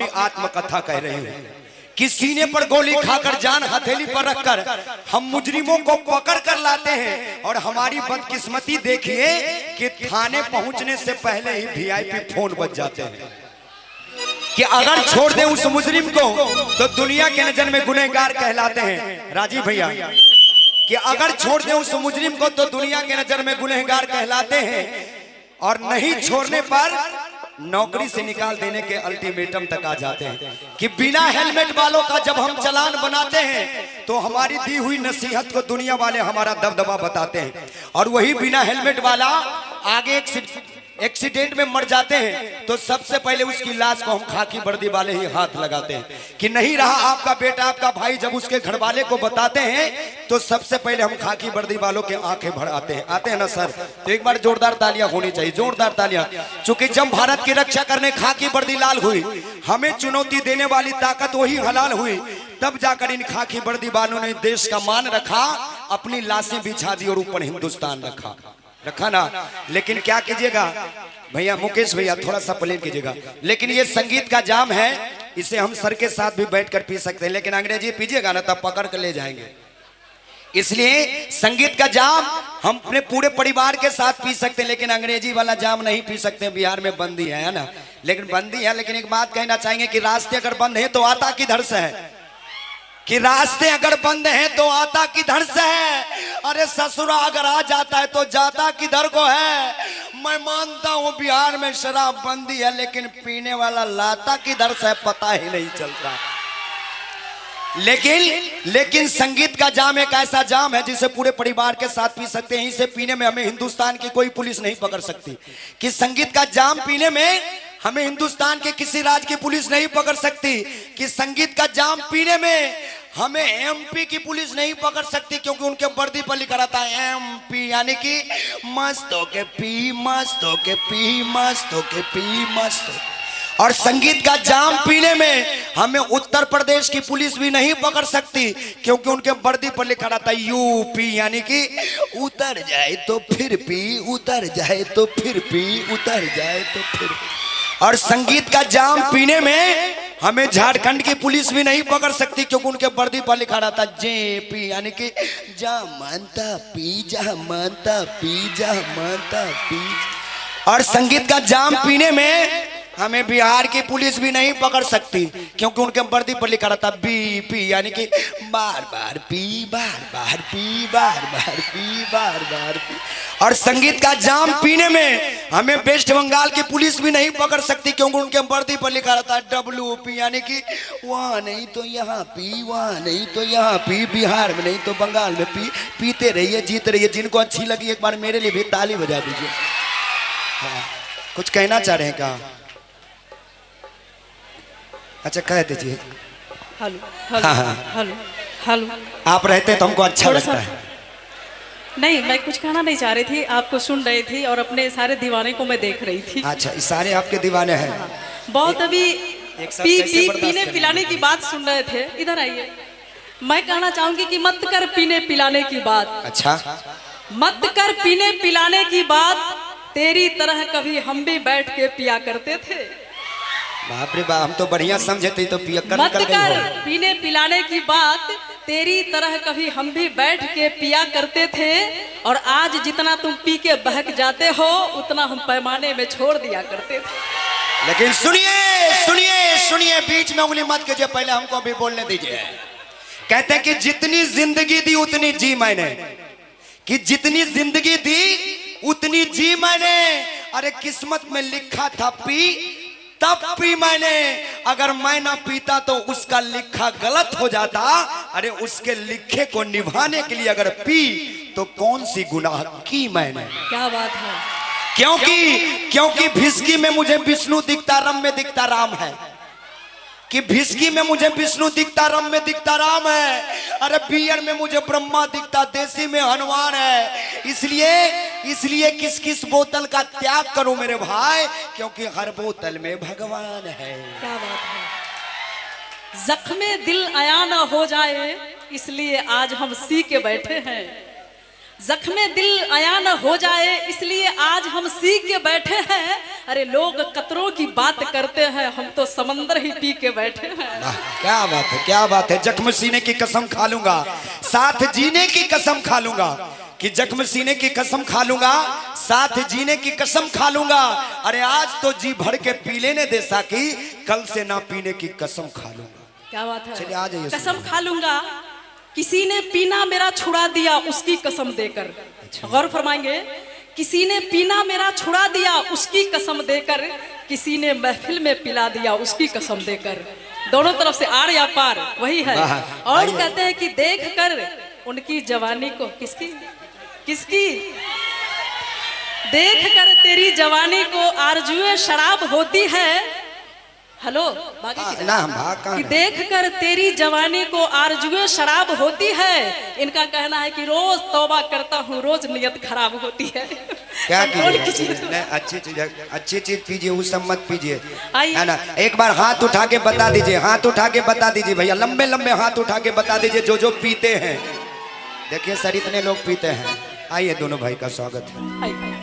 आत्मकथा कह रहे हैं कि सीने पर गोली खाकर जान हथेली पर रखकर हम मुजरिमों को पकड़ कर लाते हैं। और हमारी बदकिस्मती देखिए कि थाने पहुंचने से पहले ही वीआईपी फोन बज जाते हैं कि अगर छोड़ दें उस मुजरिम को तो दुनिया के नजर में गुनहगार कहलाते हैं। राजीव भैया कि अगर छोड़ दें उस मुजरिम को तो दुनिया के नजर में गुनहगार कहलाते हैं, और नहीं छोड़ने पर नौकरी से निकाल देने के अल्टीमेटम तक आ जाते हैं। कि बिना हेलमेट वालों का जब हम चालान बनाते हैं तो हमारी दी हुई नसीहत को दुनिया वाले हमारा दबदबा बताते हैं, और वही बिना हेलमेट वाला आगे एक्सीडेंट में मर जाते हैं तो सबसे पहले उसकी लाश को हम खाकी वर्दी वाले ही हाथ लगाते हैं। कि नहीं रहा आपका बेटा आपका भाई, जब उसके घर वाले को बताते हैं तो सबसे पहले हम खाकी वर्दी वालों के आंखें भर आते हैं ना सर? तो एक बार जोरदार तालियां होनी चाहिए, जोरदार तालियां। क्योंकि जब भारत की रक्षा करने खाकी वर्दी लाल हुई, हमें चुनौती देने वाली ताकत वही हलाल हुई, तब जाकर इन खाकी वर्दी वालों ने देश का मान रखा, अपनी लाशें बिछा दी और ऊपर हिंदुस्तान रखा ना। लेकिन क्या कीजिएगा भैया, मुकेश भैया थोड़ा सा प्लेन कीजिएगा। लेकिन ये संगीत का जाम है, इसे हम सर के साथ भी बैठकर पी सकते हैं, लेकिन अंग्रेजी पीजिएगा ना तब पकड़ कर ले जाएंगे। इसलिए संगीत का जाम हम अपने पूरे परिवार के साथ पी सकते हैं, लेकिन अंग्रेजी वाला जाम नहीं पी सकते। बिहार में बंदी है ना, लेकिन बंदी है। लेकिन एक बात कहना चाहेंगे कि रास्ते अगर बंद है तो आता किधर से है? कि रास्ते अगर बंद हैं तो आता किधर से है? अरे ससुरा अगर आ जाता है तो जाता किधर को है? मैं मानता हूं बिहार में शराब बंदी है, लेकिन पीने वाला लाता किधर से पता ही नहीं चलता। लेकिन संगीत का जाम एक ऐसा जाम है जिसे पूरे परिवार के साथ पी सकते हैं। इसे पीने में हमें हिंदुस्तान की कोई पुलिस नहीं पकड़ सकती। कि संगीत का जाम पीने में हमें हिंदुस्तान के किसी राज्य की पुलिस नहीं पकड़ सकती। कि संगीत का जाम पीने में हमें एमपी की पुलिस नहीं पकड़ सकती, क्योंकि उनके वर्दी पर लिखा रहता है एमपी, यानी कि मस्तों के पी, मस्तों के पी, मस्तों के पी, मस्तों। और संगीत का जाम पीने में हमें उत्तर प्रदेश की पुलिस भी नहीं पकड़ सकती, क्योंकि उनके वर्दी पर लिखा रहता है यूपी, यानी कि उतर जाए तो फिर पी, उतर जाए तो फिर पी, उतर जाए तो फिर। और संगीत का जाम पीने में हमें झारखंड की पुलिस भी नहीं पकड़ सकती, क्योंकि उनके वर्दी पर लिखा रहता जेपी, यानी कि जा मानता पी, जा मानता पी, जा मानता पी। और संगीत का जाम पीने में हमें बिहार की पुलिस भी नहीं पकड़ सकती, क्योंकि उनके वर्दी पर लिखा रहता बीपी, यानी कि बार बार पी, बार बार पी, बार बार पी, बार बार पी। और संगीत का जाम पीने में हमें वेस्ट बंगाल की पुलिस भी नहीं पकड़ सकती, क्योंकि उनके वर्दी पर लिखा रहता है डब्ल्यूपी, यानी कि वहाँ नहीं तो यहाँ पी, वहाँ नहीं तो यहाँ पी, बिहार में नहीं तो बंगाल में पी। पीते रहिए, जीते रहिए। जिनको अच्छी लगी एक बार मेरे लिए भी ताली बजा दीजिए। हाँ, कुछ कहना चाह रहे हैं क्या? अच्छा कह दीजिए। हेलो हाँ हाँ हेलो हेलो। आप रहते तो हमको अच्छा लगता है। नहीं, मैं कुछ कहना नहीं चाह रही थी, आपको सुन रही थी और अपने सारे दीवाने को मैं देख रही थी। अच्छा, इस सारे आपके दीवाने हैं। हाँ, बहुत अभी पीने पिलाने की बात सुन रहे थे। इधर आइए। मैं कहना चाहूंगी कि मत कर पीने पिलाने की बात। अच्छा, मत कर पीने पिलाने की बात, तेरी तरह कभी हम भी बैठ के पिया करते थे। बाप रे बाप, हम तो बढ़िया समझे थे, तो पियक्कर मत कर पीने पिलाने की बात, तेरी तरह कभी हम भी बैठ के पिया करते थे। और आज जितना तुम पी के बहक जाते हो, उतना हम पैमाने में छोड़ दिया करते थे। लेकिन सुनिए सुनिए सुनिए, बीच में उंगली मत कीजिए, पहले हमको भी बोलने दीजिए। कहते हैं कि जितनी जिंदगी दी उतनी जी मैंने, कि जितनी जिंदगी दी उतनी जी मैंने। अरे किस्मत में लिखा था पी, तब पी मैंने। अगर मैं ना पीता तो उसका लिखा गलत हो जाता। अरे उसके लिखे को निभाने के लिए अगर पी तो कौन सी गुनाह की मैंने। क्या बात है। क्योंकि भिस्की में मुझे विष्णु दिखता, रम में दिखता राम है। कि भिस्की में मुझे विष्णु दिखता, रम में दिखता राम है। अरे बियर में मुझे ब्रह्मा दिखता, देसी में हनुमान है। इसलिए किस किस बोतल का त्याग करूं मेरे भाई, क्योंकि हर बोतल में भगवान है। क्या बात है। जख्मे दिल आया न हो जाए, इसलिए आज हम सी के बैठे हैं। जख्मे दिल आया न हो जाए, इसलिए आज हम सीख के बैठे हैं। अरे लोग कतरों की बात करते हैं, हम तो समंदर ही पी के बैठे हैं। वाह, क्या बात है, क्या बात है। जख्म सीने की कसम खा लूंगा, साथ जीने की कसम खा लूंगा, कि जख्म सीने की कसम खा लूंगा, साथ जीने की कसम खा लूंगा। अरे आज तो जी भर के पी लेने दे साकी, कल से ना पीने की कसम खा लूंगा। क्या बात है। चलिए आ जाइए। कसम खा लूंगा, किसी ने पीना मेरा छुड़ा दिया उसकी कसम देकर। गौर फरमाएंगे, किसी ने पीना मेरा छुड़ा दिया उसकी कसम देकर, किसी ने महफिल में पिला दिया उसकी कसम देकर। दोनों तरफ से आर या पार वही है। और कहते हैं कि देख कर उनकी जवानी को, किसकी किसकी, देख कर तेरी जवानी को आरजुए शराब होती है। हेलो ना हम भाग कहाँ कि रहे? देख कर तेरी जवानी को आरजुए शराब होती है। इनका कहना है कि रोज तौबा करता हूँ, रोज नियत खराब होती है। क्या कंट्रोल कीजिए, कीजिए। नहीं, अच्छी चीज पीजिए, वो सब मत पीजिए, आइए। है ना। एक बार हाथ उठा के बता दीजिए, हाथ उठा के बता दीजिए भैया, लंबे लंबे हाथ उठा के बता दीजिए जो जो पीते हैं। देखिए सर, इतने लोग पीते हैं। आइए, दोनों भाई का स्वागत है। आइए।